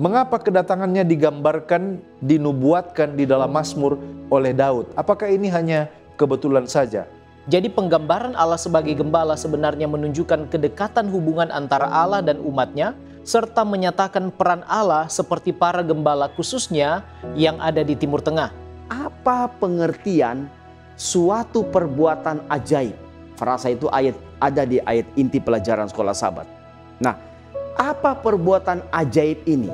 Mengapa kedatangannya digambarkan, dinubuatkan di dalam Mazmur oleh Daud? Apakah ini hanya kebetulan saja? Jadi penggambaran Allah sebagai gembala sebenarnya menunjukkan kedekatan hubungan antara Allah dan umatnya, serta menyatakan peran Allah seperti para gembala khususnya yang ada di Timur Tengah. Apa pengertian suatu perbuatan ajaib? Frasa itu ada di ayat inti pelajaran sekolah Sabat. Nah, apa perbuatan ajaib ini?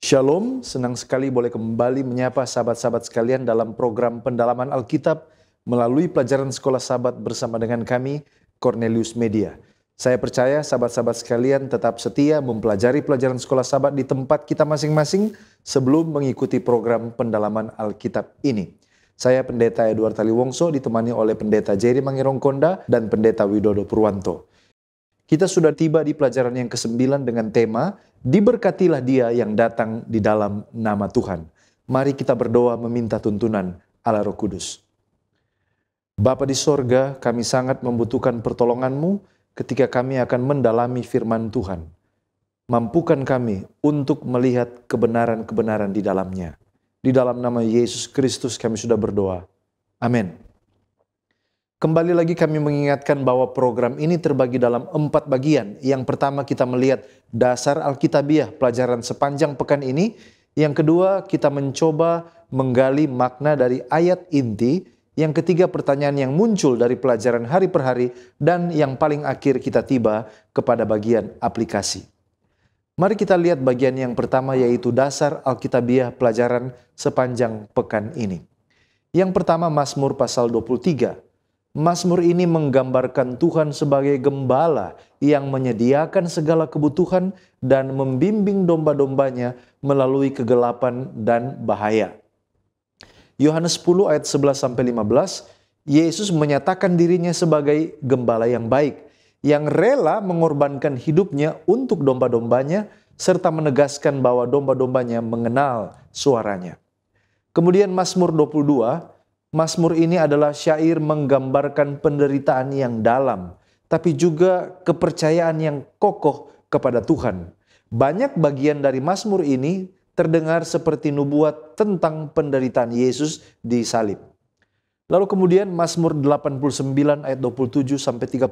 Shalom, senang sekali boleh kembali menyapa sahabat-sahabat sekalian dalam program pendalaman Alkitab melalui pelajaran sekolah Sabat bersama dengan kami, Cornelius Media. Saya percaya sahabat-sahabat sekalian tetap setia mempelajari pelajaran sekolah Sabat di tempat kita masing-masing sebelum mengikuti program pendalaman Alkitab ini. Saya Pendeta Edward Taliwongso ditemani oleh Pendeta Jerry Mangirongkonda dan Pendeta Widodo Purwanto. Kita sudah tiba di pelajaran yang ke-9 dengan tema Diberkatilah dia yang datang di dalam nama Tuhan. Mari kita berdoa meminta tuntunan Allah Roh Kudus. Bapa di sorga, kami sangat membutuhkan pertolongan-Mu ketika kami akan mendalami firman Tuhan. Mampukan kami untuk melihat kebenaran-kebenaran di dalamnya. Di dalam nama Yesus Kristus kami sudah berdoa. Amin. Kembali lagi kami mengingatkan bahwa program ini terbagi dalam 4 bagian. Yang pertama kita melihat dasar Alkitabiah pelajaran sepanjang pekan ini. Yang kedua kita mencoba menggali makna dari ayat inti. Yang ketiga pertanyaan yang muncul dari pelajaran hari per hari. Dan yang paling akhir kita tiba kepada bagian aplikasi. Mari kita lihat bagian yang pertama yaitu dasar Alkitabiah pelajaran sepanjang pekan ini. Yang pertama Mazmur pasal 23. Mazmur ini menggambarkan Tuhan sebagai gembala yang menyediakan segala kebutuhan dan membimbing domba-dombanya melalui kegelapan dan bahaya. Yohanes 10 ayat 11-15, Yesus menyatakan dirinya sebagai gembala yang baik, yang rela mengorbankan hidupnya untuk domba-dombanya, serta menegaskan bahwa domba-dombanya mengenal suaranya. Kemudian Mazmur 22, Mazmur ini adalah syair menggambarkan penderitaan yang dalam, tapi juga kepercayaan yang kokoh kepada Tuhan. Banyak bagian dari Mazmur ini terdengar seperti nubuat tentang penderitaan Yesus di salib. Lalu kemudian Mazmur 89 ayat 27-32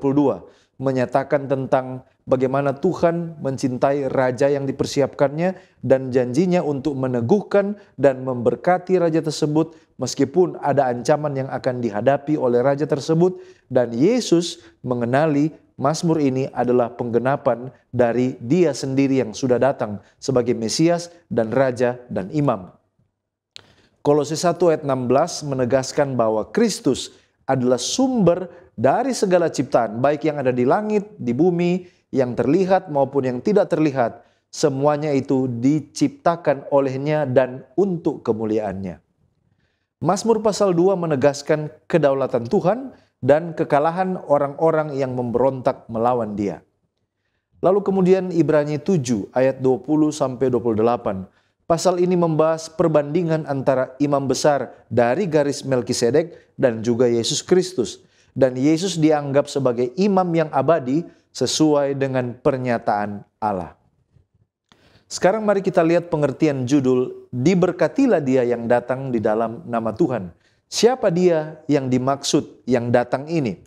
menyatakan tentang bagaimana Tuhan mencintai raja yang dipersiapkannya dan janjinya untuk meneguhkan dan memberkati raja tersebut meskipun ada ancaman yang akan dihadapi oleh raja tersebut, dan Yesus mengenali Mazmur ini adalah penggenapan dari Dia sendiri yang sudah datang sebagai Mesias dan Raja dan Imam. Kolose 1 ayat 16 menegaskan bahwa Kristus adalah sumber dari segala ciptaan, baik yang ada di langit, di bumi, yang terlihat maupun yang tidak terlihat. Semuanya itu diciptakan olehnya dan untuk kemuliaannya. Mazmur pasal 2 menegaskan kedaulatan Tuhan dan kekalahan orang-orang yang memberontak melawan Dia. Lalu kemudian Ibrani 7 ayat 20-28. Pasal ini membahas perbandingan antara imam besar dari garis Melkisedek dan juga Yesus Kristus. Dan Yesus dianggap sebagai imam yang abadi sesuai dengan pernyataan Allah. Sekarang mari kita lihat pengertian judul, Diberkatilah dia yang datang di dalam nama Tuhan. Siapa dia yang dimaksud yang datang ini?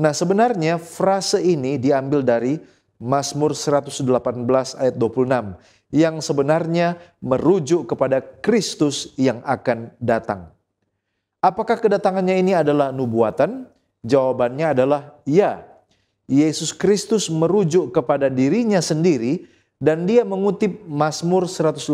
Nah sebenarnya frase ini diambil dari Mazmur 118 ayat 26. Yang sebenarnya merujuk kepada Kristus yang akan datang. Apakah kedatangannya ini adalah nubuatan? Jawabannya adalah ya. Yesus Kristus merujuk kepada dirinya sendiri dan Dia mengutip Mazmur 118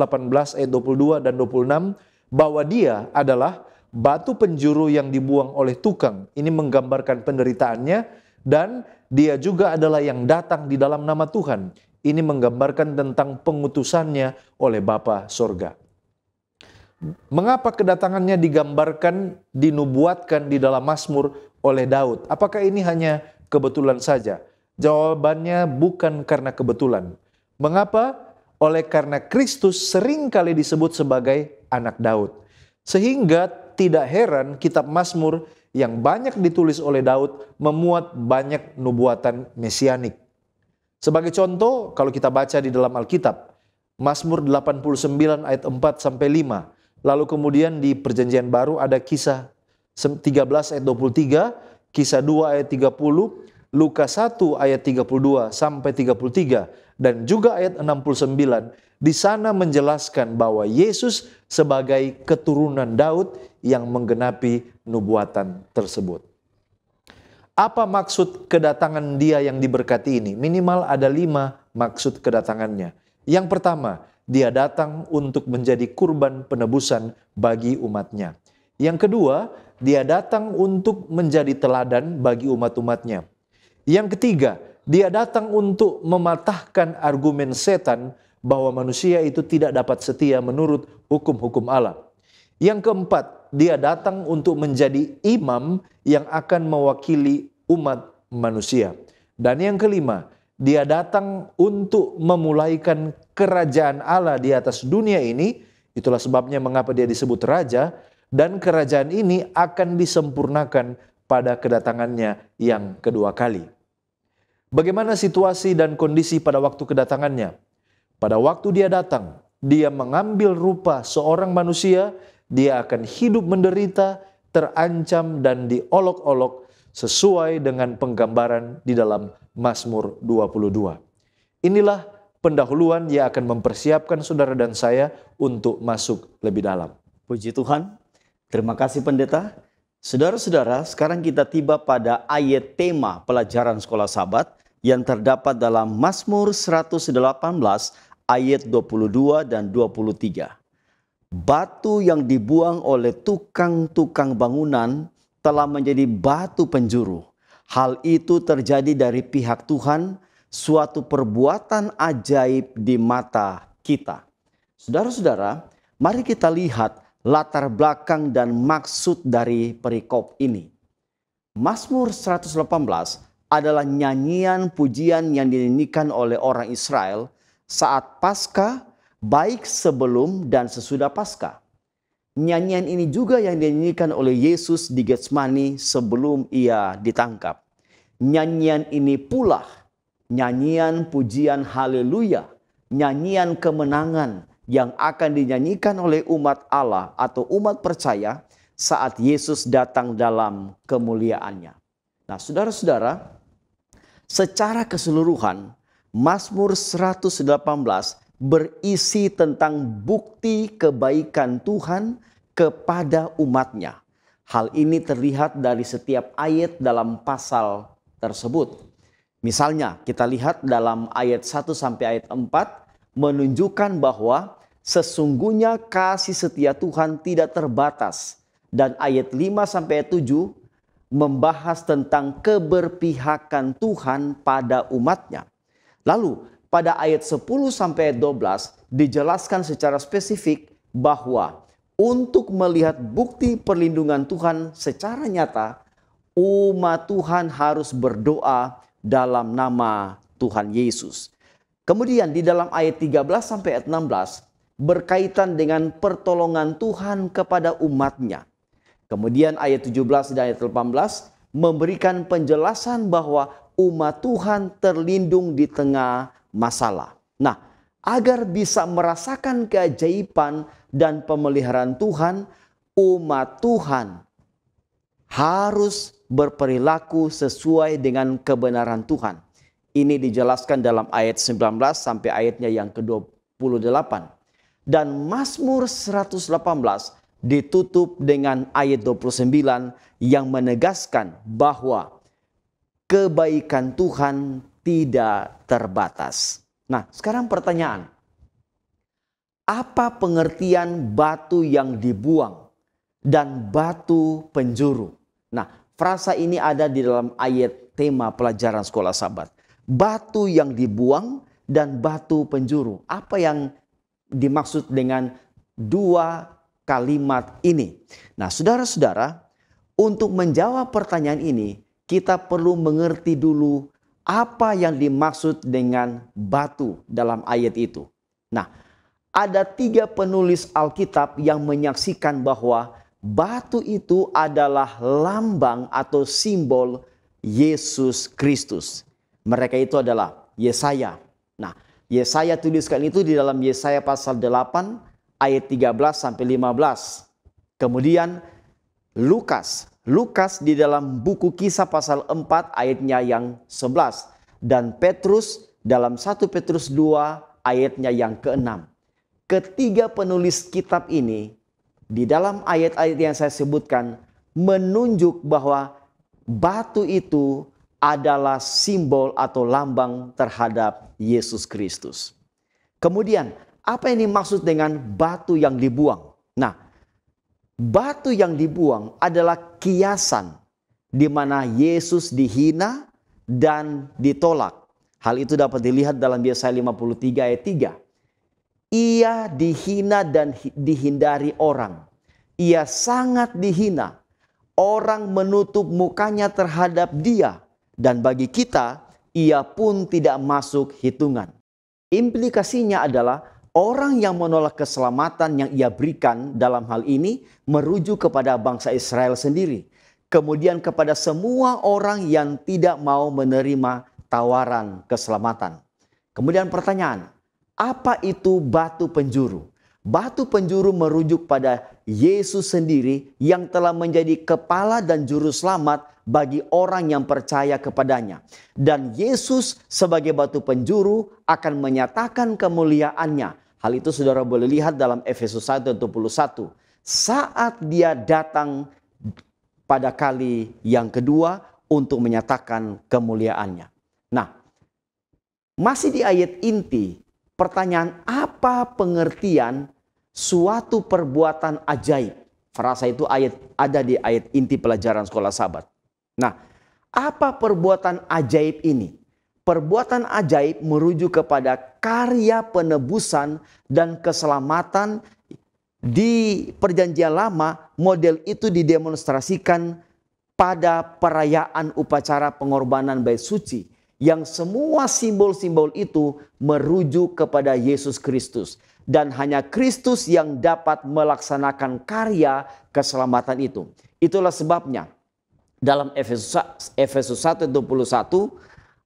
ayat 22 dan 26 bahwa Dia adalah batu penjuru yang dibuang oleh tukang. Ini menggambarkan penderitaannya, dan Dia juga adalah yang datang di dalam nama Tuhan. Ini menggambarkan tentang pengutusannya oleh Bapa Sorga. Mengapa kedatangannya digambarkan, dinubuatkan di dalam Mazmur oleh Daud? Apakah ini hanya kebetulan saja? Jawabannya bukan karena kebetulan. Mengapa? Oleh karena Kristus seringkali disebut sebagai anak Daud. Sehingga tidak heran kitab Mazmur yang banyak ditulis oleh Daud memuat banyak nubuatan mesianik. Sebagai contoh, kalau kita baca di dalam Alkitab, Mazmur 89 ayat 4 sampai 5. Lalu kemudian di Perjanjian Baru ada Kisah 13 ayat 23, Kisah 2 ayat 30, Lukas 1 ayat 32 sampai 33 dan juga ayat 69. Di sana menjelaskan bahwa Yesus sebagai keturunan Daud yang menggenapi nubuatan tersebut. Apa maksud kedatangan dia yang diberkati ini? Minimal ada 5 maksud kedatangannya. Yang pertama, dia datang untuk menjadi kurban penebusan bagi umatnya. Yang kedua, dia datang untuk menjadi teladan bagi umat-umatnya. Yang ketiga, dia datang untuk mematahkan argumen setan bahwa manusia itu tidak dapat setia menurut hukum-hukum Allah. Yang keempat, dia datang untuk menjadi imam yang akan mewakili umat manusia. Dan yang kelima, dia datang untuk memulaikan kerajaan Allah di atas dunia ini. Itulah sebabnya mengapa dia disebut raja. Dan kerajaan ini akan disempurnakan pada kedatangannya yang kedua kali. Bagaimana situasi dan kondisi pada waktu kedatangannya? Pada waktu dia datang, dia mengambil rupa seorang manusia, dia akan hidup menderita, terancam dan diolok-olok sesuai dengan penggambaran di dalam Mazmur 22. Inilah pendahuluan yang akan mempersiapkan saudara dan saya untuk masuk lebih dalam. Puji Tuhan, terima kasih pendeta. Saudara-saudara, sekarang kita tiba pada ayat tema pelajaran sekolah Sabat yang terdapat dalam Mazmur 118 ayat 22 dan 23. Batu yang dibuang oleh tukang-tukang bangunan telah menjadi batu penjuru. Hal itu terjadi dari pihak Tuhan, suatu perbuatan ajaib di mata kita. Saudara-saudara, mari kita lihat latar belakang dan maksud dari perikop ini. Mazmur 118 adalah nyanyian pujian yang dinyanyikan oleh orang Israel saat Paskah, baik sebelum dan sesudah Paskah. Nyanyian ini juga yang dinyanyikan oleh Yesus di Getsemani sebelum ia ditangkap. Nyanyian ini pula nyanyian pujian haleluya, nyanyian kemenangan yang akan dinyanyikan oleh umat Allah atau umat percaya saat Yesus datang dalam kemuliaannya. Nah, saudara-saudara, secara keseluruhan Mazmur 118 berisi tentang bukti kebaikan Tuhan kepada umatnya. Hal ini terlihat dari setiap ayat dalam pasal tersebut. Misalnya kita lihat dalam ayat 1 sampai ayat 4 menunjukkan bahwa sesungguhnya kasih setia Tuhan tidak terbatas. Dan ayat 5 sampai 7 membahas tentang keberpihakan Tuhan pada umatnya. Lalu pada ayat 10 sampai 12 dijelaskan secara spesifik bahwa untuk melihat bukti perlindungan Tuhan secara nyata, umat Tuhan harus berdoa dalam nama Tuhan Yesus. Kemudian di dalam ayat 13 sampai ayat 16 berkaitan dengan pertolongan Tuhan kepada umatnya. Kemudian ayat 17 dan ayat 18 memberikan penjelasan bahwa umat Tuhan terlindung di tengah masalah. Nah, agar bisa merasakan keajaiban dan pemeliharaan Tuhan, umat Tuhan harus berperilaku sesuai dengan kebenaran Tuhan. Ini dijelaskan dalam ayat 19 sampai ayatnya yang ke-28. Dan Mazmur 118 ditutup dengan ayat 29 yang menegaskan bahwa kebaikan Tuhan tidak terbatas. Nah, sekarang pertanyaan. Apa pengertian batu yang dibuang dan batu penjuru? Nah, frasa ini ada di dalam ayat tema pelajaran sekolah Sabat. Batu yang dibuang dan batu penjuru. Apa yang dimaksud dengan dua kalimat ini? Nah, saudara-saudara, untuk menjawab pertanyaan ini, kita perlu mengerti dulu apa yang dimaksud dengan batu dalam ayat itu. Nah, ada 3 penulis Alkitab yang menyaksikan bahwa batu itu adalah lambang atau simbol Yesus Kristus. Mereka itu adalah Yesaya. Nah, Yesaya tuliskan itu di dalam Yesaya pasal 8 ayat 13 sampai 15. Kemudian Lukas di dalam buku Kisah pasal 4 ayatnya yang 11. Dan Petrus dalam 1 Petrus 2 ayatnya yang ke-6. Ketiga penulis kitab ini di dalam ayat-ayat yang saya sebutkan menunjuk bahwa batu itu adalah simbol atau lambang terhadap Yesus Kristus. Kemudian, apa yang dimaksud dengan batu yang dibuang? Nah, batu yang dibuang adalah kiasan di mana Yesus dihina dan ditolak. Hal itu dapat dilihat dalam Yesaya 53 ayat 3. Ia dihina dan dihindari orang. Ia sangat dihina. Orang menutup mukanya terhadap dia. Dan bagi kita, ia pun tidak masuk hitungan. Implikasinya adalah orang yang menolak keselamatan yang ia berikan dalam hal ini merujuk kepada bangsa Israel sendiri. Kemudian kepada semua orang yang tidak mau menerima tawaran keselamatan. Kemudian pertanyaan, apa itu batu penjuru? Batu penjuru merujuk pada Yesus sendiri yang telah menjadi kepala dan juru selamat bagi orang yang percaya kepadanya. Dan Yesus sebagai batu penjuru akan menyatakan kemuliaannya. Hal itu saudara boleh lihat dalam Efesus 1:21. Saat dia datang pada kali yang kedua untuk menyatakan kemuliaannya. Nah, masih di ayat inti, pertanyaan apa pengertian suatu perbuatan ajaib? Frasa itu ada di ayat inti pelajaran sekolah Sabat. Nah, apa perbuatan ajaib ini? Perbuatan ajaib merujuk kepada karya penebusan dan keselamatan di Perjanjian Lama. Model itu didemonstrasikan pada perayaan upacara pengorbanan bait suci, yang semua simbol-simbol itu merujuk kepada Yesus Kristus. Dan hanya Kristus yang dapat melaksanakan karya keselamatan itu. Itulah sebabnya dalam Efesus 1:21,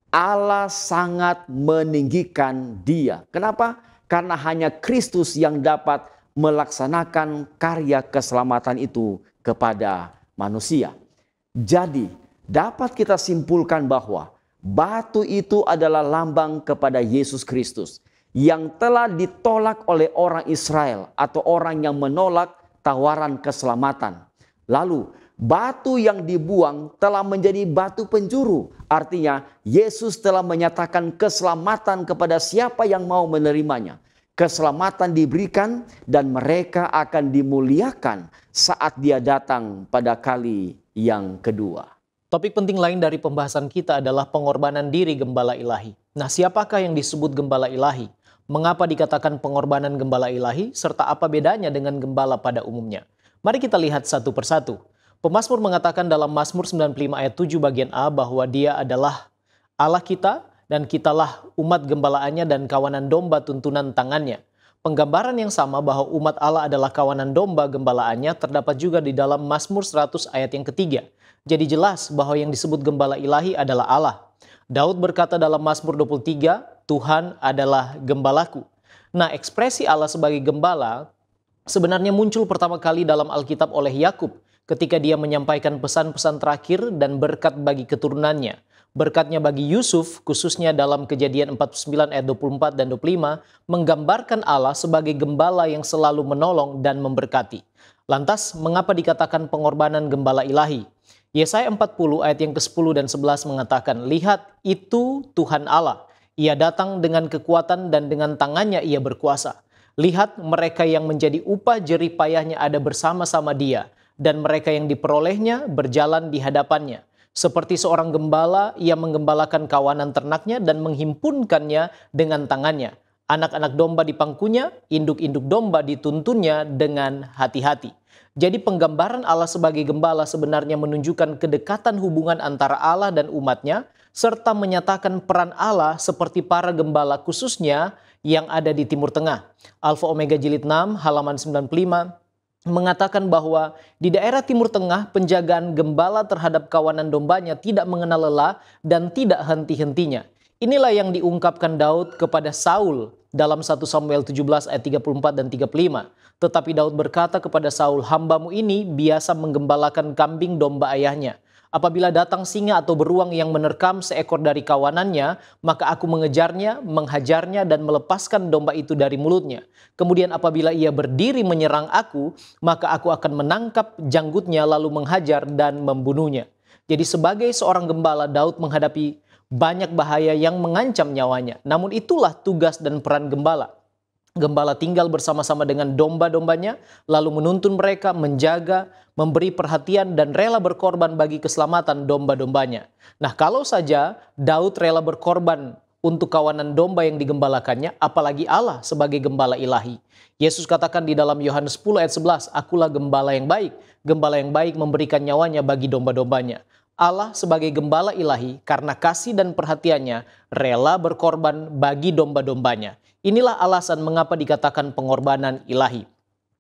Allah sangat meninggikan dia. Kenapa? Karena hanya Kristus yang dapat melaksanakan karya keselamatan itu kepada manusia. Jadi dapat kita simpulkan bahwa batu itu adalah lambang kepada Yesus Kristus yang telah ditolak oleh orang Israel atau orang yang menolak tawaran keselamatan. Lalu batu yang dibuang telah menjadi batu penjuru. Artinya Yesus telah menyatakan keselamatan kepada siapa yang mau menerimanya. Keselamatan diberikan dan mereka akan dimuliakan saat dia datang pada kali yang kedua. Topik penting lain dari pembahasan kita adalah pengorbanan diri gembala ilahi. Nah, siapakah yang disebut gembala ilahi? Mengapa dikatakan pengorbanan gembala ilahi? Serta apa bedanya dengan gembala pada umumnya? Mari kita lihat satu persatu. Pemazmur mengatakan dalam Mazmur 95 ayat 7 bagian A bahwa dia adalah Allah kita dan kitalah umat gembalaannya dan kawanan domba tuntunan tangannya. Penggambaran yang sama bahwa umat Allah adalah kawanan domba gembalaannya terdapat juga di dalam Mazmur 100 ayat yang ketiga. Jadi jelas bahwa yang disebut gembala ilahi adalah Allah. Daud berkata dalam Mazmur 23, Tuhan adalah gembalaku. Nah, ekspresi Allah sebagai gembala sebenarnya muncul pertama kali dalam Alkitab oleh Yakub ketika dia menyampaikan pesan-pesan terakhir dan berkat bagi keturunannya. Berkatnya bagi Yusuf, khususnya dalam Kejadian 49 ayat 24 dan 25, menggambarkan Allah sebagai gembala yang selalu menolong dan memberkati. Lantas, mengapa dikatakan pengorbanan gembala ilahi? Yesaya 40 ayat yang ke-10 dan 11 mengatakan, lihat itu Tuhan Allah. Ia datang dengan kekuatan dan dengan tangannya ia berkuasa. Lihat mereka yang menjadi upah jerih payahnya ada bersama-sama dia. Dan mereka yang diperolehnya berjalan di hadapannya. Seperti seorang gembala, ia menggembalakan kawanan ternaknya dan menghimpunkannya dengan tangannya. Anak-anak domba di pangkunya, induk-induk domba dituntunnya dengan hati-hati. Jadi penggambaran Allah sebagai gembala sebenarnya menunjukkan kedekatan hubungan antara Allah dan umatnya, serta menyatakan peran Allah seperti para gembala khususnya yang ada di Timur Tengah. Alfa Omega Jilid 6 halaman 95 mengatakan bahwa di daerah Timur Tengah penjagaan gembala terhadap kawanan dombanya tidak mengenal lelah dan tidak henti-hentinya. Inilah yang diungkapkan Daud kepada Saul dalam 1 Samuel 17 ayat 34 dan 35. Tetapi Daud berkata kepada Saul, "Hambamu ini biasa menggembalakan kambing domba ayahnya. Apabila datang singa atau beruang yang menerkam seekor dari kawanannya, maka aku mengejarnya, menghajarnya, dan melepaskan domba itu dari mulutnya. Kemudian apabila ia berdiri menyerang aku, maka aku akan menangkap janggutnya lalu menghajar dan membunuhnya." Jadi sebagai seorang gembala, Daud menghadapi banyak bahaya yang mengancam nyawanya. Namun itulah tugas dan peran gembala. Gembala tinggal bersama-sama dengan domba-dombanya, lalu menuntun mereka, menjaga, memberi perhatian, dan rela berkorban bagi keselamatan domba-dombanya. Nah, kalau saja Daud rela berkorban untuk kawanan domba yang digembalakannya, apalagi Allah sebagai gembala ilahi. Yesus katakan di dalam Yohanes 10 ayat 11, "Akulah gembala yang baik. Gembala yang baik memberikan nyawanya bagi domba-dombanya." Allah sebagai gembala ilahi karena kasih dan perhatiannya rela berkorban bagi domba-dombanya. Inilah alasan mengapa dikatakan pengorbanan ilahi.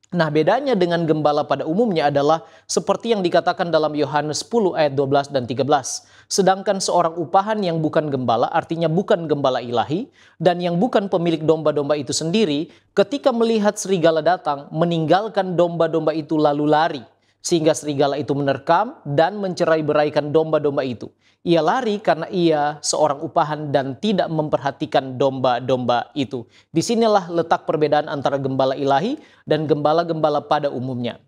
Nah, bedanya dengan gembala pada umumnya adalah seperti yang dikatakan dalam Yohanes 10 ayat 12 dan 13. Sedangkan seorang upahan yang bukan gembala, artinya bukan gembala ilahi, dan yang bukan pemilik domba-domba itu sendiri, ketika melihat serigala datang, meninggalkan domba-domba itu lalu lari. Sehingga serigala itu menerkam dan mencerai-beraikan domba-domba itu. Ia lari karena ia seorang upahan dan tidak memperhatikan domba-domba itu. Disinilah letak perbedaan antara gembala ilahi dan gembala-gembala pada umumnya.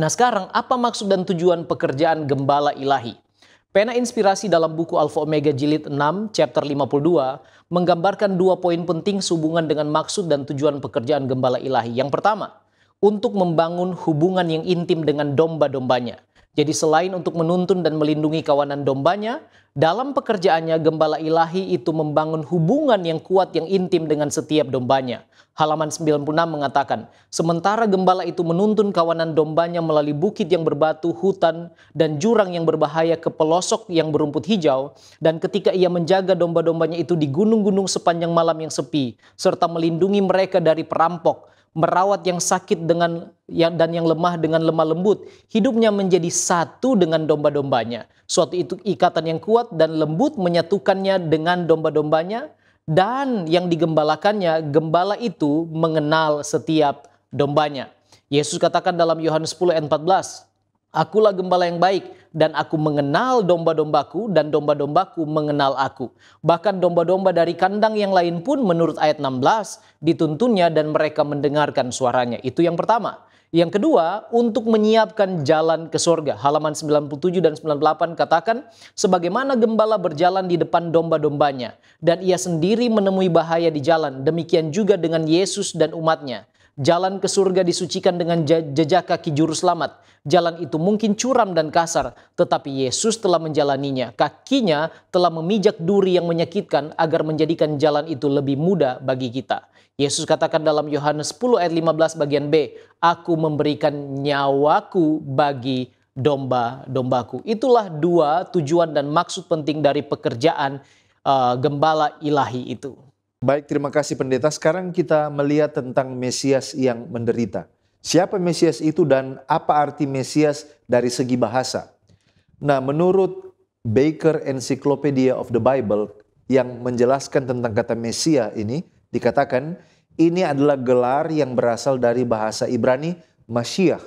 Nah, sekarang apa maksud dan tujuan pekerjaan gembala ilahi? Pena inspirasi dalam buku Alfa Omega Jilid 6, chapter 52, menggambarkan 2 poin penting sehubungan dengan maksud dan tujuan pekerjaan gembala ilahi. Yang pertama, untuk membangun hubungan yang intim dengan domba-dombanya. Jadi selain untuk menuntun dan melindungi kawanan dombanya, dalam pekerjaannya gembala ilahi itu membangun hubungan yang kuat yang intim dengan setiap dombanya. Halaman 96 mengatakan, sementara gembala itu menuntun kawanan dombanya melalui bukit yang berbatu, hutan, dan jurang yang berbahaya ke pelosok yang berumput hijau, dan ketika ia menjaga domba-dombanya itu di gunung-gunung sepanjang malam yang sepi, serta melindungi mereka dari perampok, merawat yang sakit dan yang lemah dengan lemah lembut, hidupnya menjadi satu dengan domba-dombanya. Suatu itu ikatan yang kuat dan lembut menyatukannya dengan domba-dombanya, dan yang digembalakannya, gembala itu mengenal setiap dombanya. Yesus katakan dalam Yohanes 10 ayat 14, "Akulah gembala yang baik, dan aku mengenal domba-dombaku, dan domba-dombaku mengenal aku." Bahkan domba-domba dari kandang yang lain pun menurut ayat 16 dituntunnya dan mereka mendengarkan suaranya. Itu yang pertama. Yang kedua, untuk menyiapkan jalan ke surga. Halaman 97 dan 98 katakan, sebagaimana gembala berjalan di depan domba-dombanya, dan ia sendiri menemui bahaya di jalan, demikian juga dengan Yesus dan umatnya. Jalan ke surga disucikan dengan jejak kaki juru selamat. Jalan itu mungkin curam dan kasar, tetapi Yesus telah menjalaninya. Kakinya telah memijak duri yang menyakitkan agar menjadikan jalan itu lebih mudah bagi kita. Yesus katakan dalam Yohanes 10 ayat 15 bagian B, "Aku memberikan nyawaku bagi domba-dombaku." Itulah 2 tujuan dan maksud penting dari pekerjaan gembala ilahi itu. Baik, terima kasih pendeta. Sekarang kita melihat tentang Mesias yang menderita. Siapa Mesias itu dan apa arti Mesias dari segi bahasa? Nah, menurut Baker Encyclopedia of the Bible yang menjelaskan tentang kata Mesia ini, dikatakan ini adalah gelar yang berasal dari bahasa Ibrani Mashiach.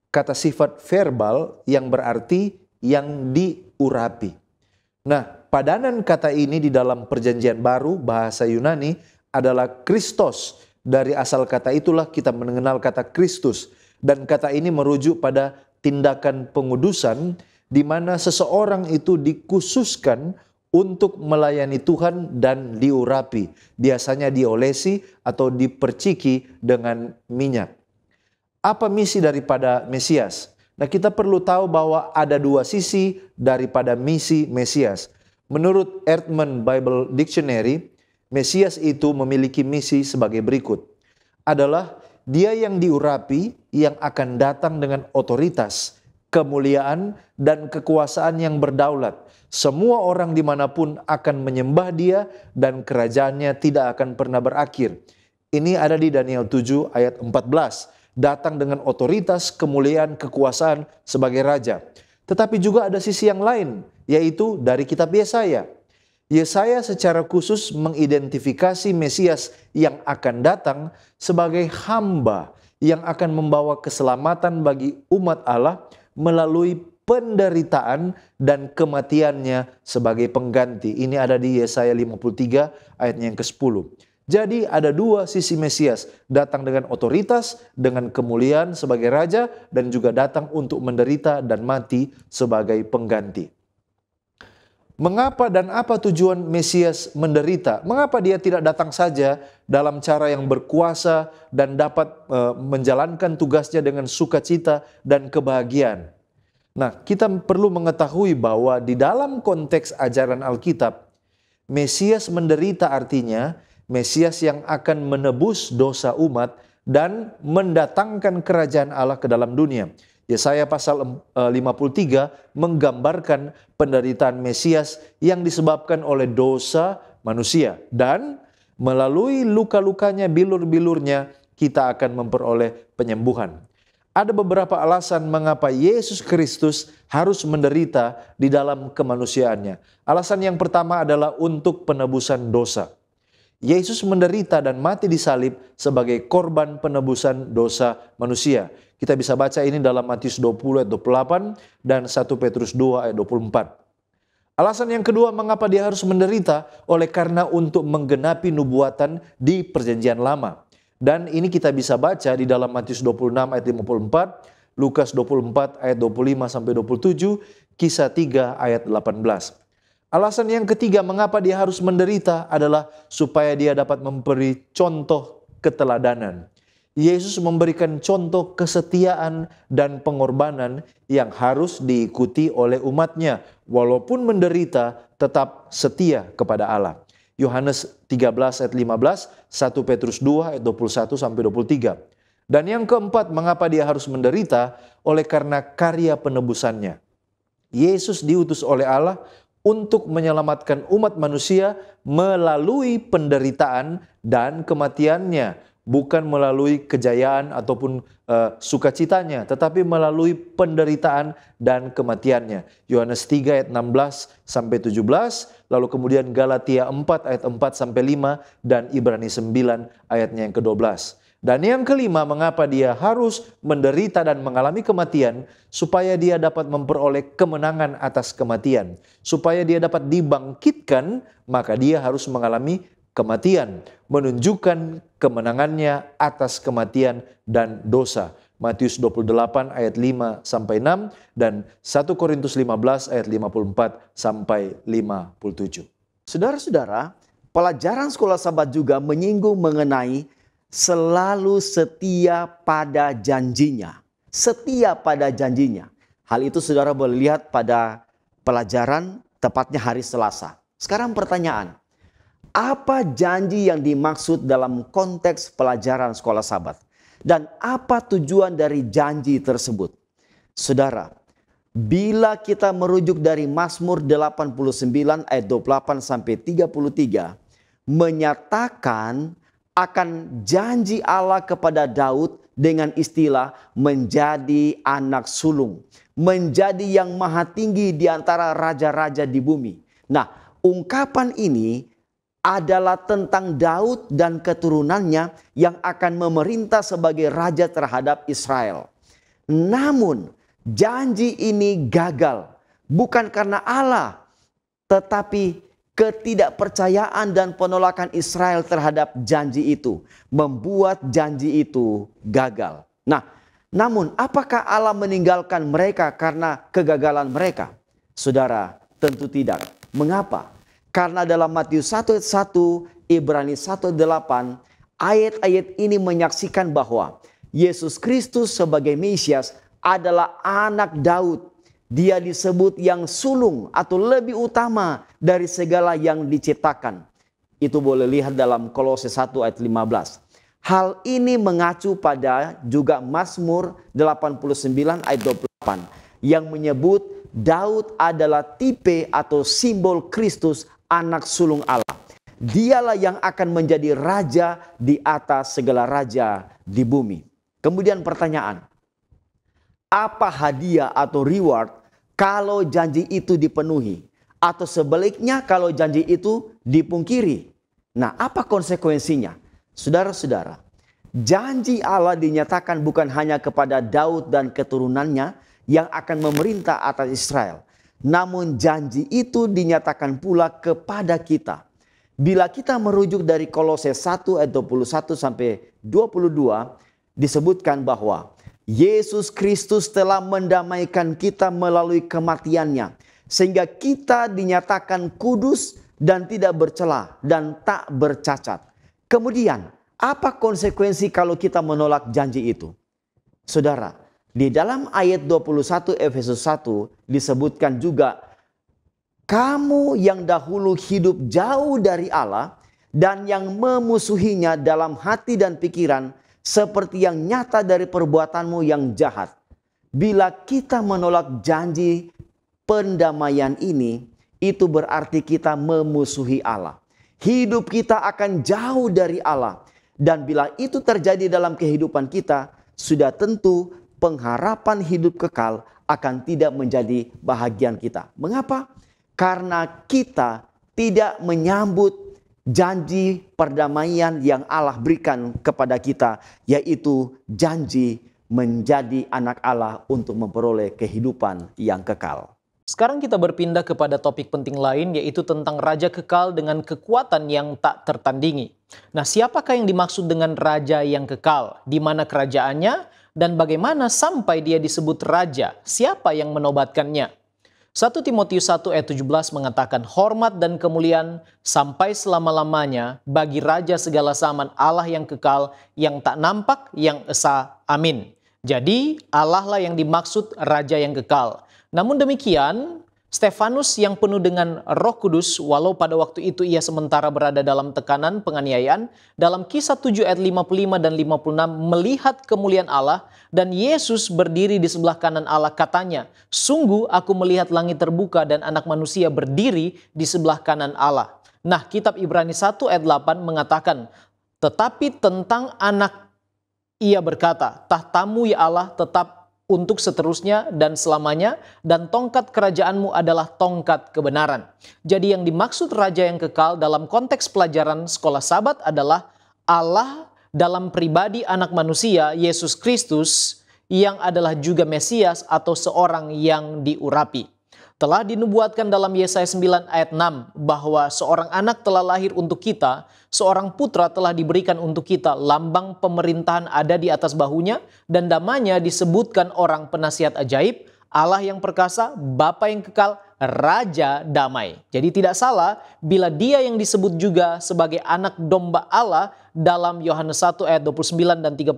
Kata sifat verbal yang berarti yang diurapi. Nah, padanan kata ini di dalam Perjanjian Baru bahasa Yunani adalah Kristos. Dari asal kata itulah kita mengenal kata Kristus. Dan kata ini merujuk pada tindakan pengudusan di mana seseorang itu dikhususkan untuk melayani Tuhan dan diurapi. Biasanya diolesi atau diperciki dengan minyak. Apa misi daripada Mesias? Nah, kita perlu tahu bahwa ada 2 sisi daripada misi Mesias. Menurut Eerdman Bible Dictionary, Mesias itu memiliki misi sebagai berikut. Adalah dia yang diurapi yang akan datang dengan otoritas, kemuliaan, dan kekuasaan yang berdaulat. Semua orang dimanapun akan menyembah dia dan kerajaannya tidak akan pernah berakhir. Ini ada di Daniel 7 ayat 14. datang dengan otoritas, kemuliaan, kekuasaan sebagai raja. Tetapi juga ada sisi yang lain, yaitu dari kitab Yesaya. Yesaya secara khusus mengidentifikasi Mesias yang akan datang sebagai hamba yang akan membawa keselamatan bagi umat Allah melalui penderitaan dan kematiannya sebagai pengganti. Ini ada di Yesaya 53 ayatnya yang ke-10. Jadi ada dua sisi Mesias, datang dengan otoritas, dengan kemuliaan sebagai raja, dan juga datang untuk menderita dan mati sebagai pengganti. Mengapa dan apa tujuan Mesias menderita? Mengapa dia tidak datang saja dalam cara yang berkuasa dan dapat menjalankan tugasnya dengan sukacita dan kebahagiaan? Nah, kita perlu mengetahui bahwa di dalam konteks ajaran Alkitab, Mesias menderita artinya Mesias yang akan menebus dosa umat dan mendatangkan kerajaan Allah ke dalam dunia. Yesaya pasal 53 menggambarkan penderitaan Mesias yang disebabkan oleh dosa manusia. Dan melalui luka-lukanya, bilur-bilurnya, kita akan memperoleh penyembuhan. Ada beberapa alasan mengapa Yesus Kristus harus menderita di dalam kemanusiaannya. Alasan yang pertama adalah untuk penebusan dosa. Yesus menderita dan mati di salib sebagai korban penebusan dosa manusia. Kita bisa baca ini dalam Matius 20 ayat 28 dan 1 Petrus 2 ayat 24. Alasan yang kedua mengapa dia harus menderita oleh karena untuk menggenapi nubuatan di perjanjian lama. Dan ini kita bisa baca di dalam Matius 26 ayat 54, Lukas 24 ayat 25 sampai 27, Kisah 3 ayat 18. Alasan yang ketiga mengapa dia harus menderita adalah supaya dia dapat memberi contoh keteladanan. Yesus memberikan contoh kesetiaan dan pengorbanan yang harus diikuti oleh umatnya. Walaupun menderita, tetap setia kepada Allah. Yohanes 13 ayat 15, 1 Petrus 2 ayat 21 sampai 23. Dan yang keempat, mengapa dia harus menderita? Oleh karena karya penebusannya. Yesus diutus oleh Allah untuk menyelamatkan umat manusia melalui penderitaan dan kematiannya. Bukan melalui kejayaan ataupun sukacitanya, tetapi melalui penderitaan dan kematiannya. Yohanes 3 ayat 16 sampai 17, lalu kemudian Galatia 4 ayat 4 sampai 5 dan Ibrani 9 ayatnya yang ke-12. Dan yang kelima, mengapa dia harus menderita dan mengalami kematian? Supaya dia dapat memperoleh kemenangan atas kematian. Supaya dia dapat dibangkitkan, maka dia harus mengalami kematian, menunjukkan kemenangannya atas kematian dan dosa. Matius 28 ayat 5 sampai 6 dan 1 Korintus 15 ayat 54 sampai 57. Saudara-saudara, pelajaran sekolah Sabat juga menyinggung mengenai selalu setia pada janjinya. Setia pada janjinya. Hal itu saudara boleh lihat pada pelajaran tepatnya hari Selasa. Sekarang pertanyaan. Apa janji yang dimaksud dalam konteks pelajaran sekolah Sabat? Dan apa tujuan dari janji tersebut? Saudara, bila kita merujuk dari Mazmur 89 ayat 28 sampai 33, menyatakan akan janji Allah kepada Daud dengan istilah menjadi anak sulung. Menjadi yang maha tinggi di antara raja-raja di bumi. Nah, ungkapan ini adalah tentang Daud dan keturunannya yang akan memerintah sebagai raja terhadap Israel. Namun janji ini gagal bukan karena Allah, tetapi ketidakpercayaan dan penolakan Israel terhadap janji itu membuat janji itu gagal. Nah, namun apakah Allah meninggalkan mereka karena kegagalan mereka? Saudara, tentu tidak. Mengapa? Karena dalam Matius 1 ayat 1, Ibrani 1 ayat 8, ayat-ayat ini menyaksikan bahwa Yesus Kristus sebagai Mesias adalah anak Daud. Dia disebut yang sulung atau lebih utama dari segala yang diciptakan. Itu boleh lihat dalam Kolose 1 ayat 15. Hal ini mengacu pada juga Mazmur 89 ayat 28 yang menyebut Daud adalah tipe atau simbol Kristus, anak sulung Allah. Dialah yang akan menjadi raja di atas segala raja di bumi. Kemudian pertanyaan, apa hadiah atau reward kalau janji itu dipenuhi? Atau sebaliknya kalau janji itu dipungkiri? Nah, apa konsekuensinya? Saudara-saudara, janji Allah dinyatakan bukan hanya kepada Daud dan keturunannya yang akan memerintah atas Israel. Namun janji itu dinyatakan pula kepada kita. Bila kita merujuk dari Kolose 1 ayat 21 sampai 22, disebutkan bahwa Yesus Kristus telah mendamaikan kita melalui kematiannya, sehingga kita dinyatakan kudus dan tidak bercela dan tak bercacat. Kemudian, apa konsekuensi kalau kita menolak janji itu? Saudara, di dalam ayat 21 Efesus 1 disebutkan juga, kamu yang dahulu hidup jauh dari Allah dan yang memusuhinya dalam hati dan pikiran, seperti yang nyata dari perbuatanmu yang jahat. Bila kita menolak janji pendamaian ini, itu berarti kita memusuhi Allah. Hidup kita akan jauh dari Allah. Dan bila itu terjadi dalam kehidupan kita, sudah tentu pengharapan hidup kekal akan tidak menjadi bahagian kita. Mengapa? Karena kita tidak menyambut janji perdamaian yang Allah berikan kepada kita, yaitu janji menjadi anak Allah untuk memperoleh kehidupan yang kekal. Sekarang kita berpindah kepada topik penting lain, yaitu tentang raja kekal dengan kekuatan yang tak tertandingi. Nah, siapakah yang dimaksud dengan raja yang kekal? Di mana kerajaannya dan bagaimana sampai dia disebut raja? Siapa yang menobatkannya? 1 Timotius 1 ayat 17 mengatakan, hormat dan kemuliaan sampai selama-lamanya bagi Raja segala zaman Allah yang kekal, yang tak nampak, yang esa. Amin. Jadi Allah lah yang dimaksud Raja yang kekal. Namun demikian, Stefanus yang penuh dengan Roh Kudus, walau pada waktu itu ia sementara berada dalam tekanan penganiayaan, dalam Kisah 7 ayat 55 dan 56 melihat kemuliaan Allah dan Yesus berdiri di sebelah kanan Allah, katanya, sungguh aku melihat langit terbuka dan anak manusia berdiri di sebelah kanan Allah. Nah, kitab Ibrani 1 ayat 8 mengatakan, tetapi tentang anak ia berkata, tahtamu ya Allah tetap untuk seterusnya dan selamanya, dan tongkat kerajaanmu adalah tongkat kebenaran. Jadi yang dimaksud raja yang kekal dalam konteks pelajaran sekolah Sabat adalah Allah dalam pribadi anak manusia, Yesus Kristus, yang adalah juga Mesias atau seorang yang diurapi. Telah dinubuatkan dalam Yesaya 9 ayat 6 bahwa seorang anak telah lahir untuk kita, seorang putra telah diberikan untuk kita, lambang pemerintahan ada di atas bahunya, dan namanya disebutkan orang penasihat ajaib, Allah yang perkasa, Bapa yang kekal, Raja damai. Jadi tidak salah bila dia yang disebut juga sebagai anak domba Allah dalam Yohanes 1 ayat 29 dan 36,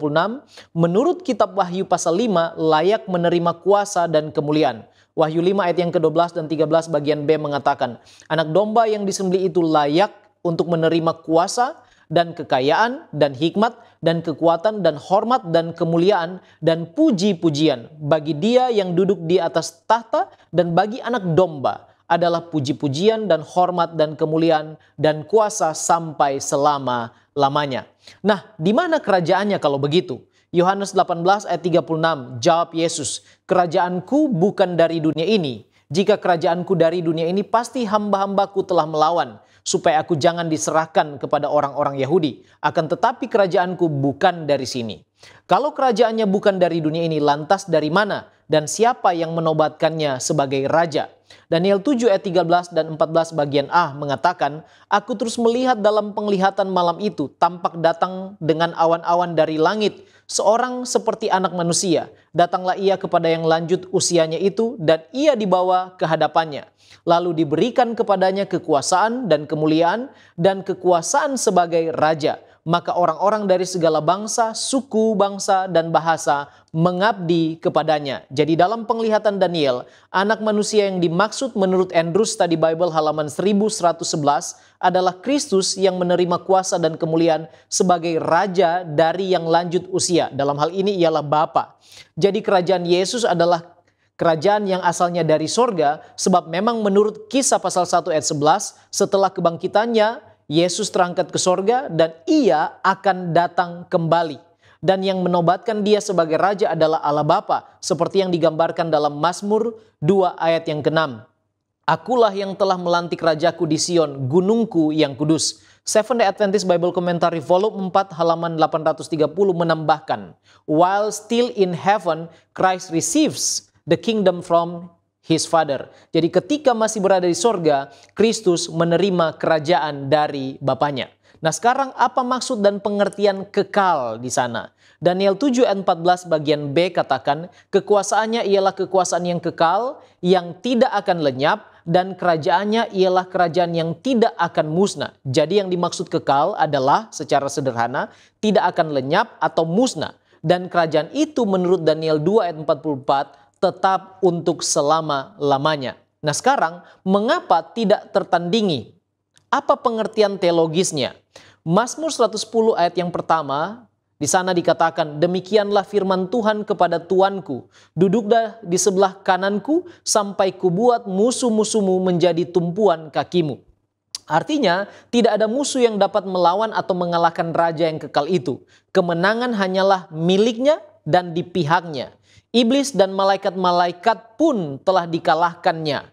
menurut kitab Wahyu pasal 5 layak menerima kuasa dan kemuliaan. Wahyu 5 ayat yang ke-12 dan 13 bagian B mengatakan, anak domba yang disembelih itu layak untuk menerima kuasa dan kekayaan dan hikmat dan kekuatan dan hormat dan kemuliaan dan puji-pujian bagi dia yang duduk di atas tahta dan bagi anak domba adalah puji-pujian dan hormat dan kemuliaan dan kuasa sampai selama-lamanya. Nah, di mana kerajaannya kalau begitu? Yohanes 18 ayat 36, jawab Yesus, kerajaanku bukan dari dunia ini. Jika kerajaanku dari dunia ini, pasti hamba-hambaku telah melawan, supaya aku jangan diserahkan kepada orang-orang Yahudi. Akan tetapi kerajaanku bukan dari sini. Kalau kerajaannya bukan dari dunia ini, lantas dari mana? Dan siapa yang menobatkannya sebagai raja? Daniel 7 ayat 13 dan 14 bagian A mengatakan, aku terus melihat dalam penglihatan malam itu, tampak datang dengan awan-awan dari langit, seorang seperti anak manusia. Datanglah ia kepada yang lanjut usianya itu, dan ia dibawa ke hadapannya. Lalu diberikan kepadanya kekuasaan dan kemuliaan dan kekuasaan sebagai raja. Maka orang-orang dari segala bangsa, suku, bangsa, dan bahasa mengabdi kepadanya. Jadi dalam penglihatan Daniel, anak manusia yang dimaksud menurut Andrews Study Bible halaman 1111 adalah Kristus yang menerima kuasa dan kemuliaan sebagai raja dari yang lanjut usia. Dalam hal ini ialah Bapa. Jadi kerajaan Yesus adalah kerajaan yang asalnya dari sorga, sebab memang menurut Kisah pasal 1 ayat 11, setelah kebangkitannya, Yesus terangkat ke sorga dan ia akan datang kembali. dan yang menobatkan dia sebagai raja adalah Allah Bapa, seperti yang digambarkan dalam Mazmur 2 ayat yang ke-6. Akulah yang telah melantik rajaku di Sion, gunungku yang kudus. Seventh-day Adventist Bible Commentary volume 4 halaman 830 menambahkan, while still in heaven, Christ receives the kingdom from his father. Jadi ketika masih berada di sorga, Kristus menerima kerajaan dari Bapaknya. Nah sekarang apa maksud dan pengertian kekal di sana? Daniel 7 ayat 14 bagian B katakan, kekuasaannya ialah kekuasaan yang kekal, yang tidak akan lenyap, dan kerajaannya ialah kerajaan yang tidak akan musnah. Jadi yang dimaksud kekal adalah secara sederhana tidak akan lenyap atau musnah. Dan kerajaan itu menurut Daniel 2 ayat 44 tetap untuk selama-lamanya. Nah sekarang mengapa tidak tertandingi? Apa pengertian teologisnya? Mazmur 110 ayat yang pertama, di sana dikatakan, demikianlah firman Tuhan kepada Tuanku, duduklah di sebelah kananku sampai kubuat musuh-musuhmu menjadi tumpuan kakimu. Artinya, tidak ada musuh yang dapat melawan atau mengalahkan raja yang kekal itu. Kemenangan hanyalah miliknya dan di pihaknya. Iblis dan malaikat-malaikat pun telah dikalahkannya.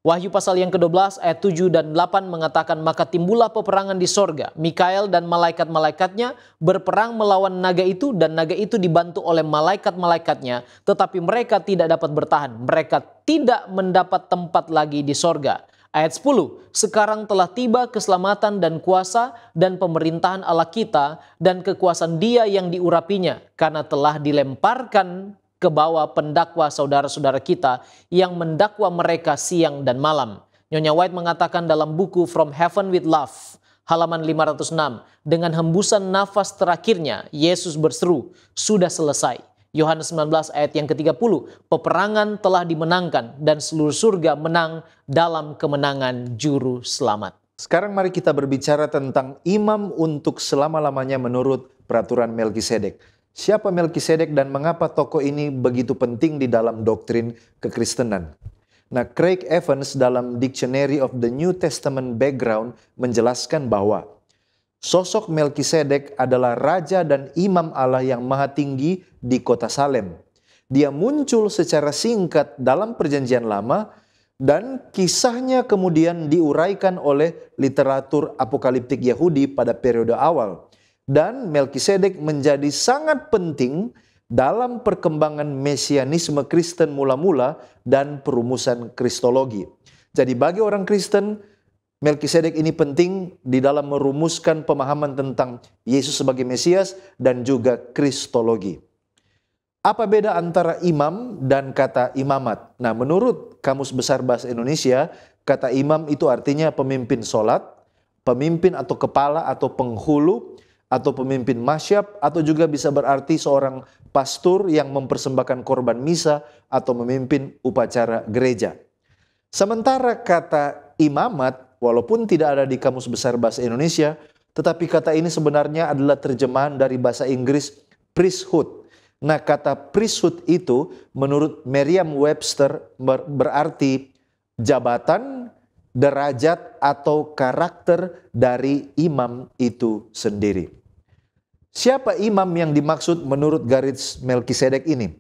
Wahyu pasal yang ke-12 ayat 7 dan 8 mengatakan, maka timbullah peperangan di sorga. Mikael dan malaikat-malaikatnya berperang melawan naga itu, dan naga itu dibantu oleh malaikat-malaikatnya. Tetapi mereka tidak dapat bertahan. Mereka tidak mendapat tempat lagi di sorga. Ayat 10, sekarang telah tiba keselamatan dan kuasa dan pemerintahan Allah kita dan kekuasaan Dia yang diurapinya, karena telah dilemparkan ke bawah pendakwa saudara-saudara kita yang mendakwa mereka siang dan malam. Nyonya White mengatakan dalam buku From Heaven with Love, halaman 506, dengan hembusan nafas terakhirnya, Yesus berseru, sudah selesai. Yohanes 19 ayat yang ke-30, peperangan telah dimenangkan dan seluruh surga menang dalam kemenangan juru selamat. Sekarang mari kita berbicara tentang imam untuk selama-lamanya menurut peraturan Melkisedek. Siapa Melkisedek dan mengapa tokoh ini begitu penting di dalam doktrin kekristenan? Nah, Craig Evans dalam Dictionary of the New Testament Background menjelaskan bahwa sosok Melkisedek adalah raja dan imam Allah yang maha tinggi di kota Salem. Dia muncul secara singkat dalam Perjanjian Lama dan kisahnya kemudian diuraikan oleh literatur apokaliptik Yahudi pada periode awal. Dan Melkisedek menjadi sangat penting dalam perkembangan mesianisme Kristen mula-mula dan perumusan kristologi. Jadi bagi orang Kristen, Melkisedek ini penting di dalam merumuskan pemahaman tentang Yesus sebagai Mesias dan juga kristologi. Apa beda antara imam dan kata imamat? Nah, menurut Kamus Besar Bahasa Indonesia, kata imam itu artinya pemimpin sholat, pemimpin atau kepala atau penghulu, atau pemimpin masyab, atau juga bisa berarti seorang pastor yang mempersembahkan korban misa atau memimpin upacara gereja. Sementara kata imamat, walaupun tidak ada di Kamus Besar Bahasa Indonesia, tetapi kata ini sebenarnya adalah terjemahan dari bahasa Inggris priesthood. Nah, kata priesthood itu menurut Merriam-Webster berarti jabatan, derajat atau karakter dari imam itu sendiri. Siapa imam yang dimaksud menurut garis Melkisedek ini?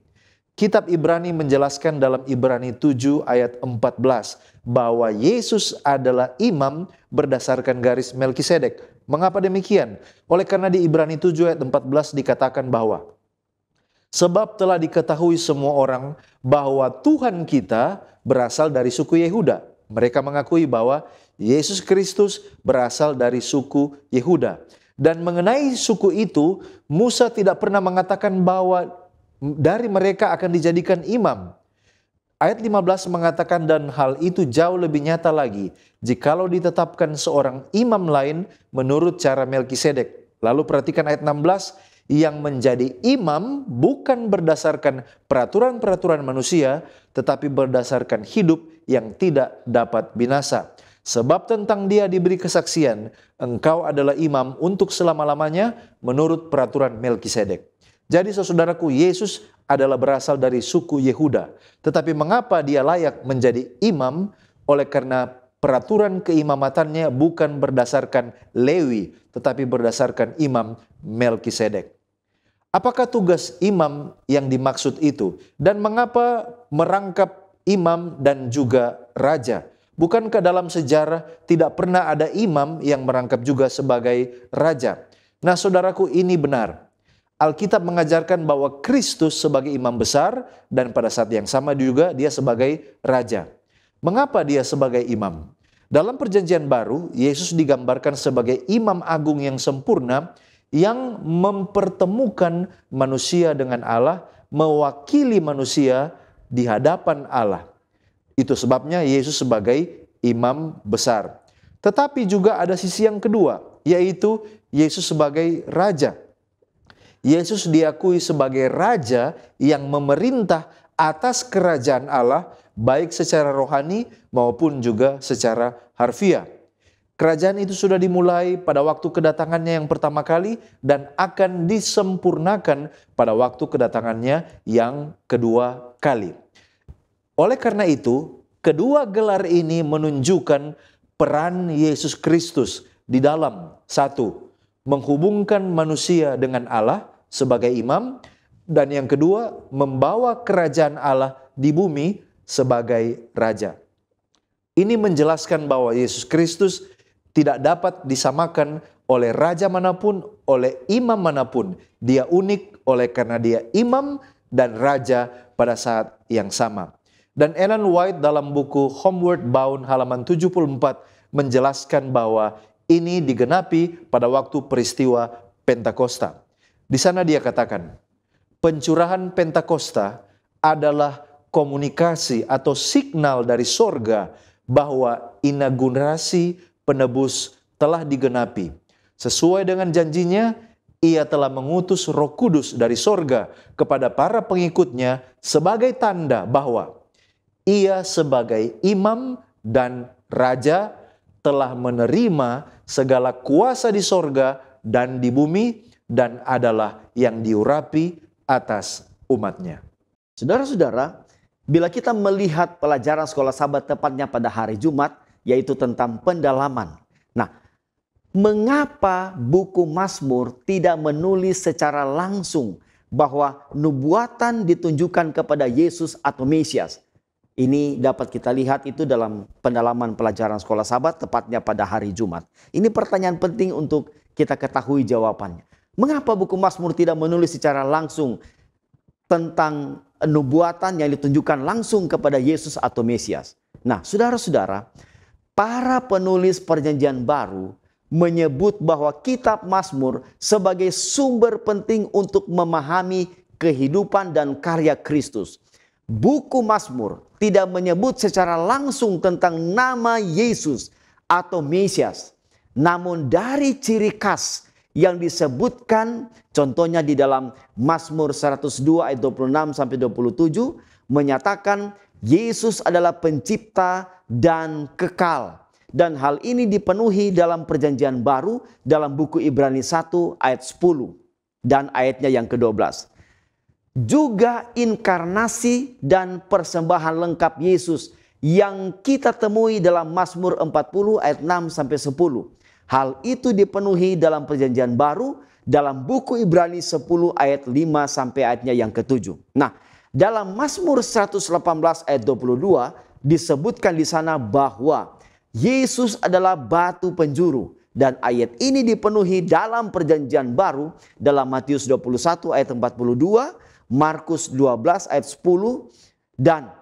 Kitab Ibrani menjelaskan dalam Ibrani 7 ayat 14 bahwa Yesus adalah imam berdasarkan garis Melkisedek. Mengapa demikian? Oleh karena di Ibrani 7 ayat 14 dikatakan bahwa sebab telah diketahui semua orang bahwa Tuhan kita berasal dari suku Yehuda. Mereka mengakui bahwa Yesus Kristus berasal dari suku Yehuda. Dan mengenai suku itu, Musa tidak pernah mengatakan bahwa dari mereka akan dijadikan imam. Ayat 15 mengatakan, dan hal itu jauh lebih nyata lagi jikalau ditetapkan seorang imam lain menurut cara Melkisedek. Lalu perhatikan ayat 16, yang menjadi imam bukan berdasarkan peraturan-peraturan manusia, tetapi berdasarkan hidup yang tidak dapat binasa. Sebab tentang dia diberi kesaksian, engkau adalah imam untuk selama-lamanya menurut peraturan Melkisedek. Jadi saudaraku, Yesus adalah berasal dari suku Yehuda. Tetapi mengapa dia layak menjadi imam? Oleh karena peraturan keimamatannya bukan berdasarkan Lewi, tetapi berdasarkan imam Melkisedek. Apakah tugas imam yang dimaksud itu? Dan mengapa merangkap imam dan juga raja? Bukankah dalam sejarah tidak pernah ada imam yang merangkap juga sebagai raja? Nah, saudaraku, ini benar. Alkitab mengajarkan bahwa Kristus sebagai imam besar dan pada saat yang sama juga dia sebagai raja. Mengapa dia sebagai imam? Dalam perjanjian baru, Yesus digambarkan sebagai imam agung yang sempurna yang mempertemukan manusia dengan Allah, mewakili manusia di hadapan Allah. Itu sebabnya Yesus sebagai imam besar. Tetapi juga ada sisi yang kedua, yaitu Yesus sebagai raja. Yesus diakui sebagai raja yang memerintah atas kerajaan Allah, baik secara rohani maupun juga secara harfiah. Kerajaan itu sudah dimulai pada waktu kedatangannya yang pertama kali dan akan disempurnakan pada waktu kedatangannya yang kedua kali. Oleh karena itu, kedua gelar ini menunjukkan peran Yesus Kristus di dalam satu, menghubungkan manusia dengan Allah sebagai imam, dan yang kedua, membawa kerajaan Allah di bumi sebagai raja. Ini menjelaskan bahwa Yesus Kristus tidak dapat disamakan oleh raja manapun, oleh imam manapun. Dia unik oleh karena dia imam dan raja pada saat yang sama. Dan Ellen White dalam buku Homeward Bound halaman 74 menjelaskan bahwa ini digenapi pada waktu peristiwa Pentakosta. Di sana dia katakan, pencurahan Pentakosta adalah komunikasi atau signal dari sorga bahwa inaugurasi penebus telah digenapi. Sesuai dengan janjinya, ia telah mengutus Roh Kudus dari sorga kepada para pengikutnya sebagai tanda bahwa ia sebagai imam dan raja telah menerima segala kuasa di sorga dan di bumi dan adalah yang diurapi atas umatnya. Saudara-saudara, bila kita melihat pelajaran sekolah Sabat tepatnya pada hari Jumat, yaitu tentang pendalaman. Nah, mengapa buku Mazmur tidak menulis secara langsung bahwa nubuatan ditunjukkan kepada Yesus atau Mesias? Ini dapat kita lihat itu dalam pendalaman pelajaran sekolah Sabat tepatnya pada hari Jumat. Ini pertanyaan penting untuk kita ketahui jawabannya. Mengapa buku Mazmur tidak menulis secara langsung tentang nubuatan yang ditunjukkan langsung kepada Yesus atau Mesias? Nah, saudara-saudara, para penulis perjanjian baru menyebut bahwa kitab Mazmur sebagai sumber penting untuk memahami kehidupan dan karya Kristus. Buku Mazmur tidak menyebut secara langsung tentang nama Yesus atau Mesias. Namun dari ciri khas yang disebutkan, contohnya di dalam Mazmur 102 ayat 26 sampai 27 menyatakan Yesus adalah pencipta dan kekal. Dan hal ini dipenuhi dalam perjanjian baru dalam buku Ibrani 1 ayat 10 dan ayatnya yang ke-12. Juga inkarnasi dan persembahan lengkap Yesus yang kita temui dalam Mazmur 40 ayat 6 sampai 10. Hal itu dipenuhi dalam perjanjian baru dalam buku Ibrani 10 ayat 5 sampai ayatnya yang ke-7. Nah, dalam Mazmur 118 ayat 22 disebutkan di sana bahwa Yesus adalah batu penjuru. Dan ayat ini dipenuhi dalam perjanjian baru dalam Matius 21 ayat 42, Markus 12 ayat 10, dan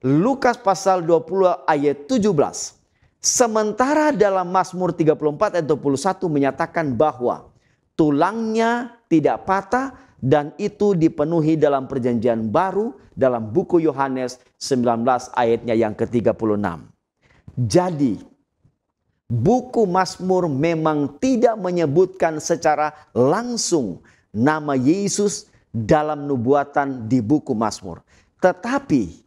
Lukas pasal 20 ayat 17. Sementara dalam Mazmur 34 ayat 21 menyatakan bahwa tulangnya tidak patah dan itu dipenuhi dalam perjanjian baru dalam buku Yohanes 19 ayatnya yang ke-36. Jadi, buku Mazmur memang tidak menyebutkan secara langsung nama Yesus dalam nubuatan di buku Mazmur. Tetapi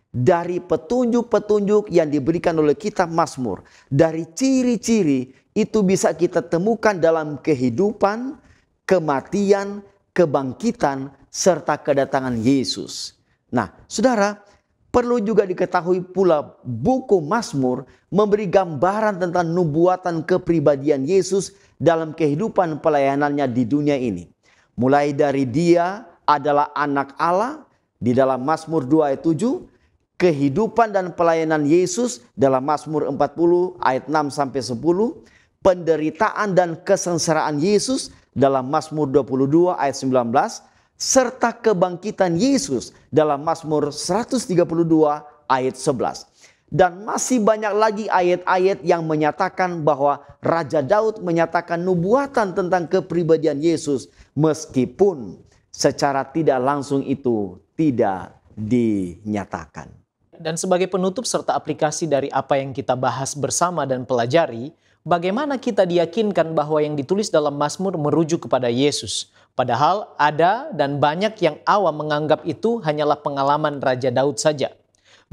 dari petunjuk-petunjuk yang diberikan oleh kitab Mazmur, dari ciri-ciri itu bisa kita temukan dalam kehidupan, kematian, kebangkitan, serta kedatangan Yesus. Nah, saudara, perlu juga diketahui pula buku Mazmur memberi gambaran tentang nubuatan kepribadian Yesus dalam kehidupan pelayanannya di dunia ini. Mulai dari dia adalah anak Allah di dalam Mazmur 2 ayat 7, kehidupan dan pelayanan Yesus dalam Mazmur 40 ayat 6 sampai 10, penderitaan dan kesengsaraan Yesus dalam Mazmur 22 ayat 19, serta kebangkitan Yesus dalam Mazmur 132 ayat 11. Dan masih banyak lagi ayat-ayat yang menyatakan bahwa Raja Daud menyatakan nubuatan tentang kepribadian Yesus, meskipun secara tidak langsung itu tidak dinyatakan. Dan sebagai penutup serta aplikasi dari apa yang kita bahas bersama dan pelajari, bagaimana kita diyakinkan bahwa yang ditulis dalam Mazmur merujuk kepada Yesus. Padahal ada dan banyak yang awam menganggap itu hanyalah pengalaman Raja Daud saja.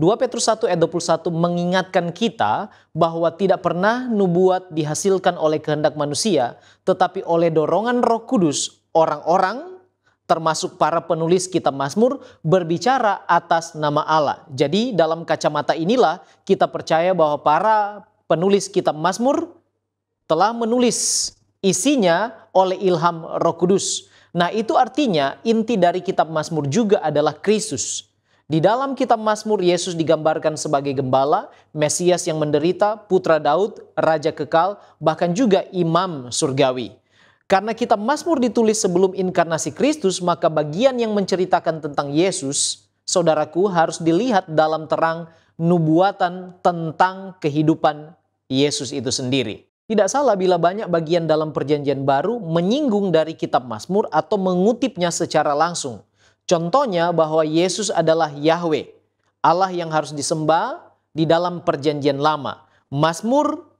2 Petrus 1 ayat 21 mengingatkan kita bahwa tidak pernah nubuat dihasilkan oleh kehendak manusia, tetapi oleh dorongan Roh Kudus, orang-orang termasuk para penulis kitab Mazmur berbicara atas nama Allah. Jadi dalam kacamata inilah kita percaya bahwa para penulis kitab Mazmur telah menulis isinya oleh ilham Roh Kudus. Nah, itu artinya inti dari kitab Mazmur juga adalah Kristus. Di dalam kitab Mazmur, Yesus digambarkan sebagai gembala, Mesias yang menderita, putra Daud, raja kekal, bahkan juga imam surgawi. Karena kitab Mazmur ditulis sebelum inkarnasi Kristus, maka bagian yang menceritakan tentang Yesus, saudaraku, harus dilihat dalam terang nubuatan tentang kehidupan Yesus itu sendiri. Tidak salah bila banyak bagian dalam Perjanjian Baru menyinggung dari kitab Mazmur atau mengutipnya secara langsung. Contohnya bahwa Yesus adalah Yahweh, Allah yang harus disembah di dalam Perjanjian Lama. Mazmur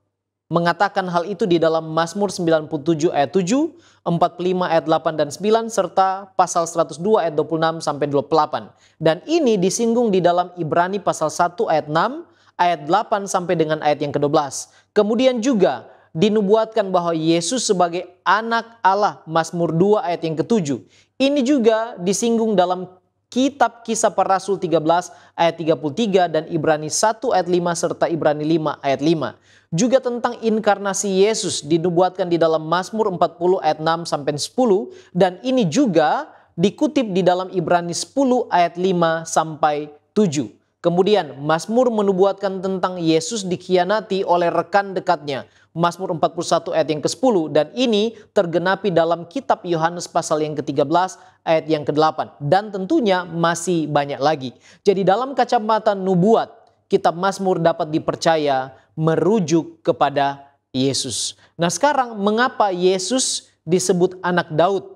mengatakan hal itu di dalam Mazmur 97 ayat 7, 45 ayat 8 dan 9, serta pasal 102 ayat 26 sampai 28. Dan ini disinggung di dalam Ibrani pasal 1 ayat 6, ayat 8 sampai dengan ayat yang ke-12. Kemudian juga dinubuatkan bahwa Yesus sebagai anak Allah, Mazmur 2 ayat yang ke-7. Ini juga disinggung dalam kitab Kisah Para Rasul 13 ayat 33 dan Ibrani 1 ayat 5 serta Ibrani 5 ayat 5. Juga tentang inkarnasi Yesus dinubuatkan di dalam Mazmur 40 ayat 6 sampai 10 dan ini juga dikutip di dalam Ibrani 10 ayat 5 sampai 7. Kemudian Mazmur menubuatkan tentang Yesus dikhianati oleh rekan dekatnya. Mazmur 41 ayat yang ke-10 dan ini tergenapi dalam kitab Yohanes pasal yang ke-13 ayat yang ke-8 dan tentunya masih banyak lagi. Jadi dalam kacamata nubuat, kitab Mazmur dapat dipercaya merujuk kepada Yesus. Nah, sekarang mengapa Yesus disebut anak Daud?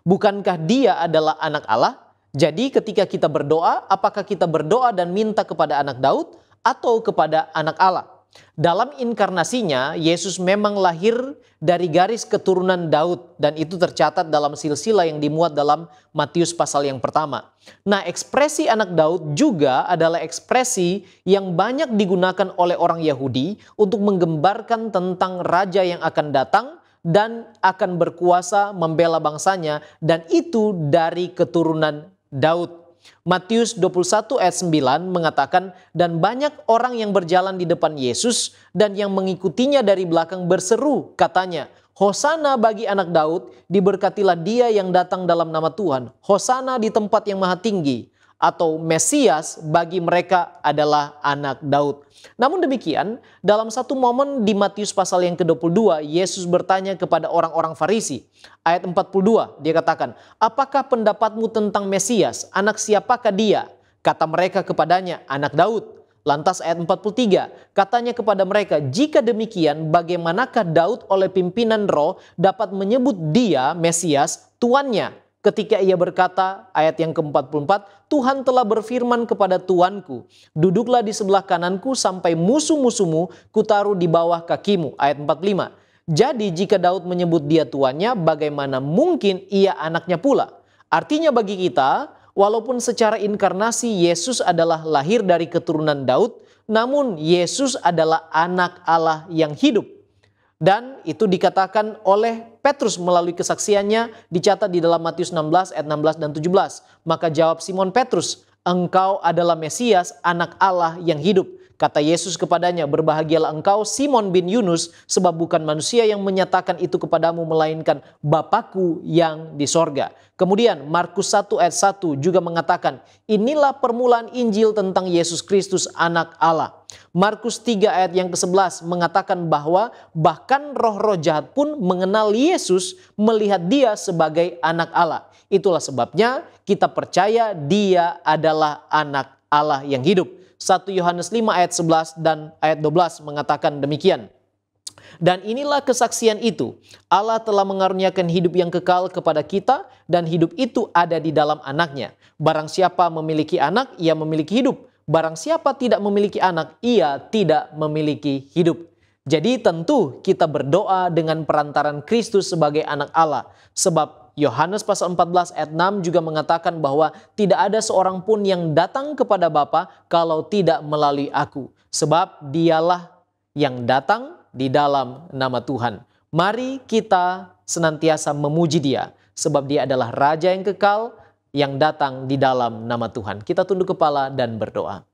Bukankah dia adalah anak Allah? Jadi ketika kita berdoa, apakah kita berdoa dan minta kepada anak Daud atau kepada anak Allah? Dalam inkarnasinya, Yesus memang lahir dari garis keturunan Daud dan itu tercatat dalam silsilah yang dimuat dalam Matius pasal yang pertama. Nah, ekspresi anak Daud juga adalah ekspresi yang banyak digunakan oleh orang Yahudi untuk menggambarkan tentang raja yang akan datang dan akan berkuasa membela bangsanya dan itu dari keturunan Daud. Matius 21 ayat 9 mengatakan, dan banyak orang yang berjalan di depan Yesus dan yang mengikutinya dari belakang berseru, katanya, Hosana bagi anak Daud, diberkatilah dia yang datang dalam nama Tuhan. Hosana di tempat yang maha tinggi. Atau Mesias bagi mereka adalah anak Daud. Namun demikian, dalam satu momen di Matius pasal yang ke-22, Yesus bertanya kepada orang-orang Farisi. Ayat 42, dia katakan, apakah pendapatmu tentang Mesias? Anak siapakah dia? Kata mereka kepadanya, anak Daud. Lantas ayat 43, katanya kepada mereka, jika demikian bagaimanakah Daud oleh pimpinan roh dapat menyebut dia, Mesias, tuannya? Ketika ia berkata, ayat yang ke-44, Tuhan telah berfirman kepada Tuanku, duduklah di sebelah kananku sampai musuh-musuhmu kutaruh di bawah kakimu. Ayat 45. Jadi jika Daud menyebut dia tuannya, bagaimana mungkin ia anaknya pula? Artinya bagi kita, walaupun secara inkarnasi Yesus adalah lahir dari keturunan Daud, namun Yesus adalah anak Allah yang hidup. Dan itu dikatakan oleh Petrus melalui kesaksiannya dicatat di dalam Matius 16 ayat 16 dan 17. Maka jawab Simon Petrus, engkau adalah Mesias, anak Allah yang hidup. Kata Yesus kepadanya, berbahagialah engkau Simon bin Yunus, sebab bukan manusia yang menyatakan itu kepadamu, melainkan Bapakku yang di sorga. Kemudian Markus 1 ayat 1 juga mengatakan, inilah permulaan Injil tentang Yesus Kristus anak Allah. Markus 3 ayat yang ke-11 mengatakan bahwa bahkan roh-roh jahat pun mengenal Yesus, melihat dia sebagai anak Allah. Itulah sebabnya kita percaya dia adalah anak Allah yang hidup. 1 Yohanes 5 ayat 11 dan ayat 12 mengatakan demikian. Dan inilah kesaksian itu, Allah telah mengaruniakan hidup yang kekal kepada kita, dan hidup itu ada di dalam anaknya. Barang siapa memiliki anak, ia memiliki hidup. Barang siapa tidak memiliki anak, ia tidak memiliki hidup. Jadi tentu kita berdoa dengan perantaran Kristus sebagai anak Allah. Sebab Yohanes pasal 14 ayat 6 juga mengatakan bahwa tidak ada seorang pun yang datang kepada Bapa kalau tidak melalui aku. Sebab dialah yang datang di dalam nama Tuhan. Mari kita senantiasa memuji dia. Sebab dia adalah Raja yang kekal yang datang di dalam nama Tuhan. Kita tunduk kepala dan berdoa.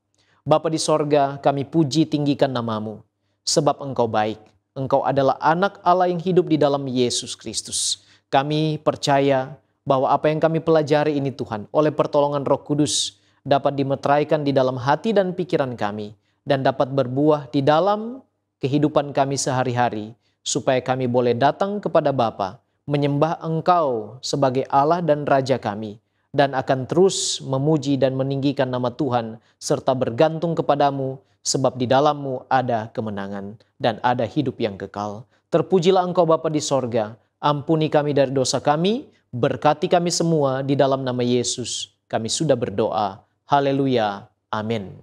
Bapa di sorga, kami puji tinggikan namamu. Sebab engkau baik. Engkau adalah anak Allah yang hidup di dalam Yesus Kristus. Kami percaya bahwa apa yang kami pelajari ini Tuhan, oleh pertolongan Roh Kudus, dapat dimeteraikan di dalam hati dan pikiran kami, dan dapat berbuah di dalam kehidupan kami sehari-hari, supaya kami boleh datang kepada Bapa, menyembah Engkau sebagai Allah dan Raja kami, dan akan terus memuji dan meninggikan nama Tuhan, serta bergantung kepadamu, sebab di dalammu ada kemenangan, dan ada hidup yang kekal. Terpujilah Engkau Bapa di sorga. Ampuni kami dari dosa kami, berkati kami semua di dalam nama Yesus. Kami sudah berdoa. Haleluya. Amin.